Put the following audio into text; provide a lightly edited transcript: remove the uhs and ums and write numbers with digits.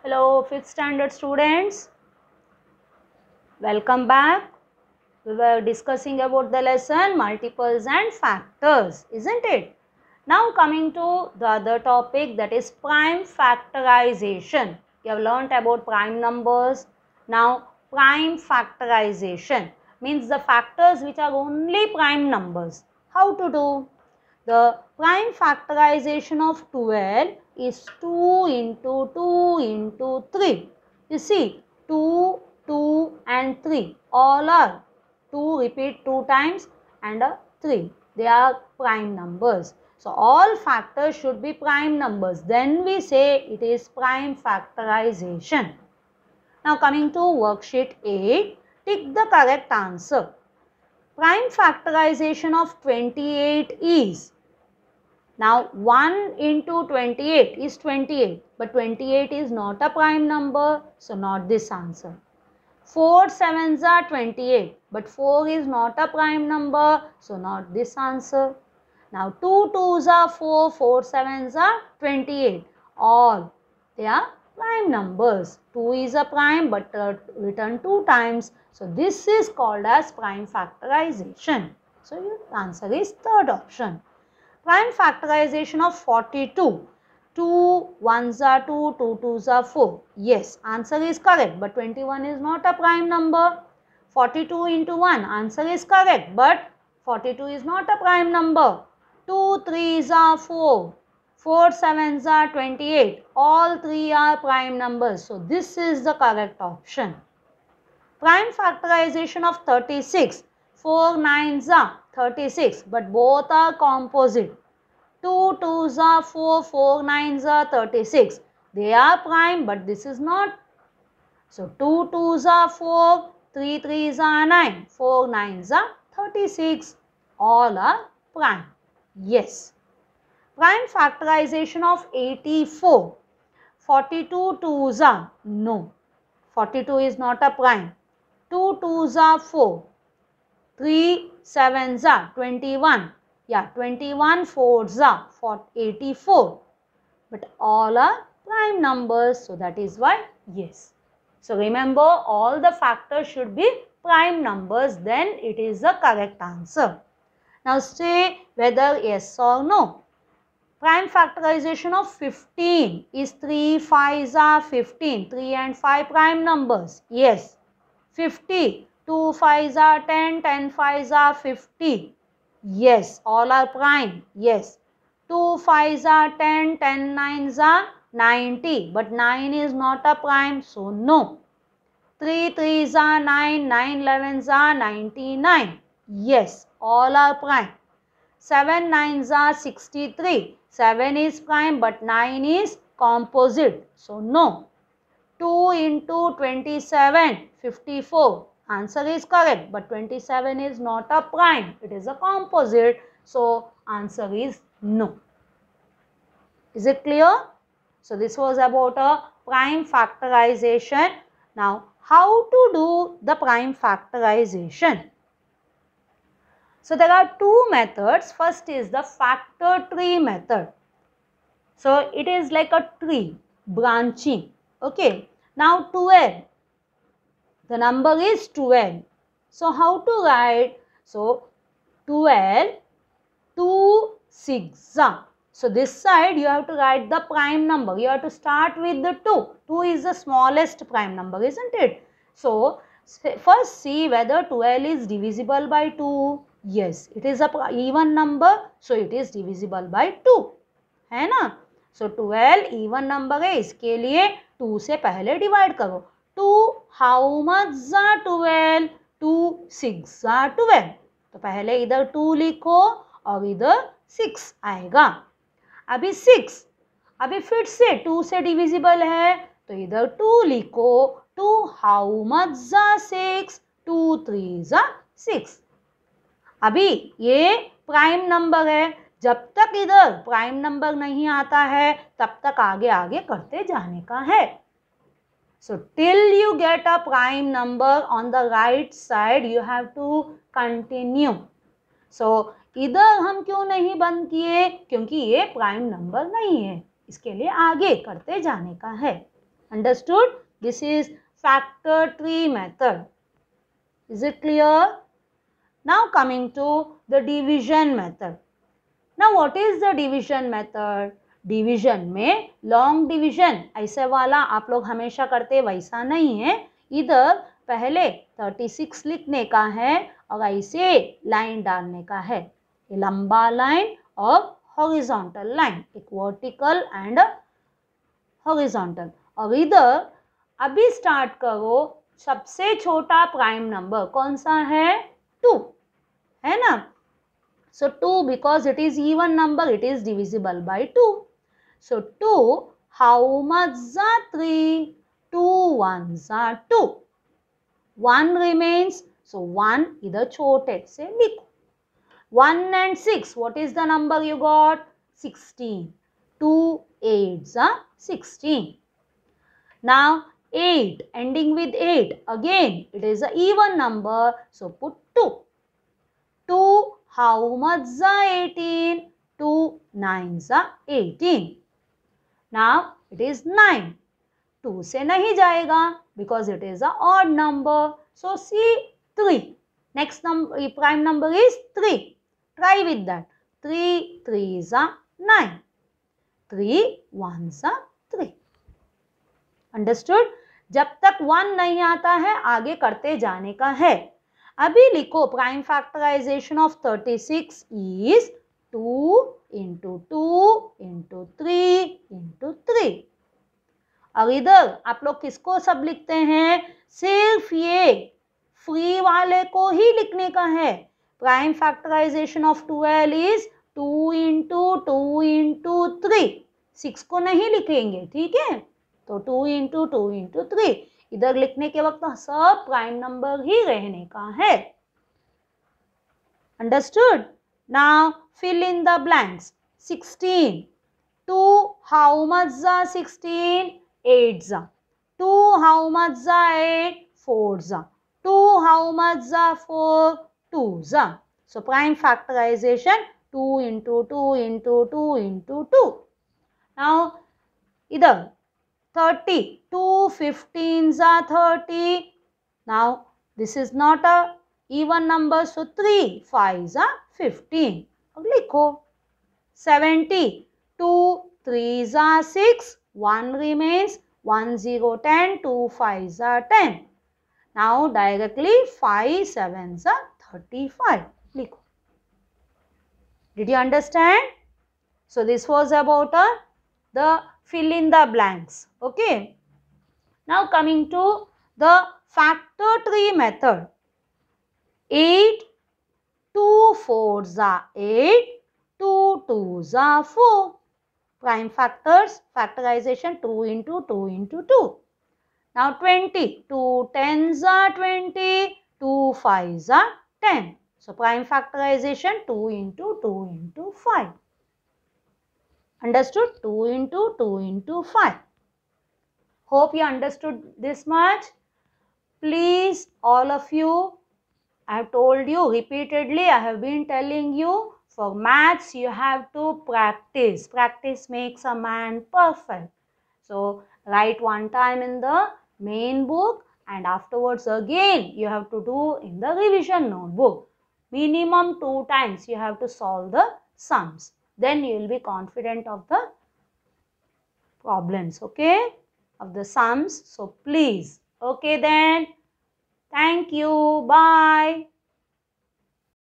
Hello, 5th standard students. Welcome back. We were discussing about the lesson multiples and factors, isn't it? Now coming to the other topic, that is prime factorization. You have learnt about prime numbers. Now prime factorization means the factors which are only prime numbers. How to do? The prime factorization of 12 is 2 into 2 into 3. You see, 2, 2 and 3 all are 2 repeat 2 times and 3. They are prime numbers. So, all factors should be prime numbers. Then we say it is prime factorization. Now, coming to worksheet 8, tick the correct answer. Prime factorization of 28 is, now 1 into 28 is 28, but 28 is not a prime number, so not this answer. 4 sevens are 28, but 4 is not a prime number, so not this answer. Now 2 twos are 4, 4 sevens are 28, all they are prime numbers. 2 is a prime but written 2 times, so this is called as prime factorization. So your answer is third option. Prime factorization of 42. 2 ones are 2, 2 twos are 4. Yes, answer is correct, but 21 is not a prime number. 42 into 1, answer is correct, but 42 is not a prime number. 2 threes are 4. 4 sevens are 28. All 3 are prime numbers. So, this is the correct option. Prime factorization of 36. 4 nines are 36, but both are composite. 2 twos are 4, 4 nines are 36. They are prime, but this is not. So, 2 twos are 4, 3 threes are 9, 4 nines are 36. All are prime. Yes. Prime factorization of 84. 42 twos are, no. 42 is not a prime. 2 twos are 4. 3 sevens are 21. Yeah, 21 fours are 84. But all are prime numbers. So, that is why yes. So, remember all the factors should be prime numbers. Then it is the correct answer. Now, say whether yes or no. Prime factorization of 15 is 3 5s are 15. 3 and 5 prime numbers. Yes. 50. 2 5s are 10. 10 5s are 50. Yes. All are prime. Yes. 2 5s are 10. 10 9s are 90. But 9 is not a prime. So, no. 3 3s are 9. 9 11s are 99. Yes. All are prime. 7 9s are 63. 7 is prime but 9 is composite. So, no. 2 into 27, 54. Answer is correct, but 27 is not a prime. It is a composite. So, answer is no. Is it clear? So, this was about a prime factorization. Now, how to do the prime factorization? So, there are two methods. First is the factor tree method. So, it is like a tree branching. Okay. Now, 12. The number is 12. So, how to write? So, 12, 2, 6. So, this side you have to write the prime number. You have to start with the 2. 2 is the smallest prime number, isn't it? So, first see whether 12 is divisible by 2. Yes, it is a even number. So, it is divisible by 2. है ना? So, 12 even number है. इसके लिए 2 से पहले divide करो. 2 how much are 12? 2 6 are 12. तो पहले इधर 2 लिखो और इधर 6 आएगा. अभी 6, अभी फिर से 2 से डिविजिबल है तो इधर 2 लिखो. 2 how much are 6? 2 3s are 6. अभी ये प्राइम नंबर है. जब तक इधर प्राइम नंबर नहीं आता है तब तक आगे आगे करते जाने का है. So, till you get a prime number on the right side, you have to continue. So, इधर हम क्यों नहीं बंद किए? क्योंकि ये प्राइम नंबर नहीं है. इसके लिए आगे करते जाने का है. Understood? This is factor tree method. Is it clear? Now coming to the division method. Now what is the division method? Division में लॉन्ग डिविजन ऐसे वाला आप लोग हमेशा करते वैसा नहीं है. इधर पहले 36 लिखने का है और ऐसे लाइन डालने का है. ये लंबा लाइन और हॉरिजॉन्टल लाइन, एक वर्टिकल एंड हॉरिजॉन्टल. और इधर अभी स्टार्ट करो. सबसे छोटा प्राइम नंबर कौन सा है? 2 है ना. So 2, because it is even number, it is divisible by 2. So 2, how much are 3? 2 ones are 2. 1 remains. So 1 इधर छोटे से लिखो. 1 and 6, what is the number you got? 16. 2 8s are 16. Now 8 ending with 8, again it is an even number, so put 2. 2, how much are 18? 2 9s are 18. Now it is 9. 2 से नहीं जाएगा because it is an odd number. So see 3. Next number, prime number is 3. Try with that. 3 3s are 9. 3 1s are 3. Understood? जब तक 1 नहीं आता है आगे करते जाने का है. अभी लिखो prime factorisation of 36 is 2 into 2 into 3 into 3. और इधर आप लोग किसको सब लिखते हैं? सिर्फ ये फ्री वाले को ही लिखने का है. Prime factorisation of 12 is 2 into 2 into 3. 6 को नहीं लिखेंगे, ठीक है. तो 2 into 2 into 3. इधर लिखने के वक्त सब प्राइम नंबर ही रहने का है. Understood? Now fill in the blanks. 16. 2 how much are 16? 8s. 2 how much are 8? 4s. 2 how much are 4? 2s. So prime factorization 2 into 2 into 2 into 2. Now इधर 30. 2 15s are 30. Now this is not a even number, so 3 5s are 15. अब लिखो 70. 2 3s are 6. 1 remains. 1 0 10. 2 5s are 10. Now directly 5 7s are 35. लिखो. Did you understand? So this was about the fill in the blanks. Okay. Now coming to the factor tree method. 8, 2 4s are 8, 2 2s are 4. Prime factors, factorization 2 into 2 into 2. Now 20, 2 10s are 20, 2 5s are 10. So prime factorization 2 into 2 into 5. Understood? 2 into 2 into 5. Hope you understood this much. Please, all of you, I have told you repeatedly, I have been telling you, for maths you have to practice. Practice makes a man perfect. So write one time in the main book and afterwards again you have to do in the revision notebook. Minimum 2 times you have to solve the sums. Then you will be confident of the problems, okay, of the sums. So please, okay then, thank you, bye.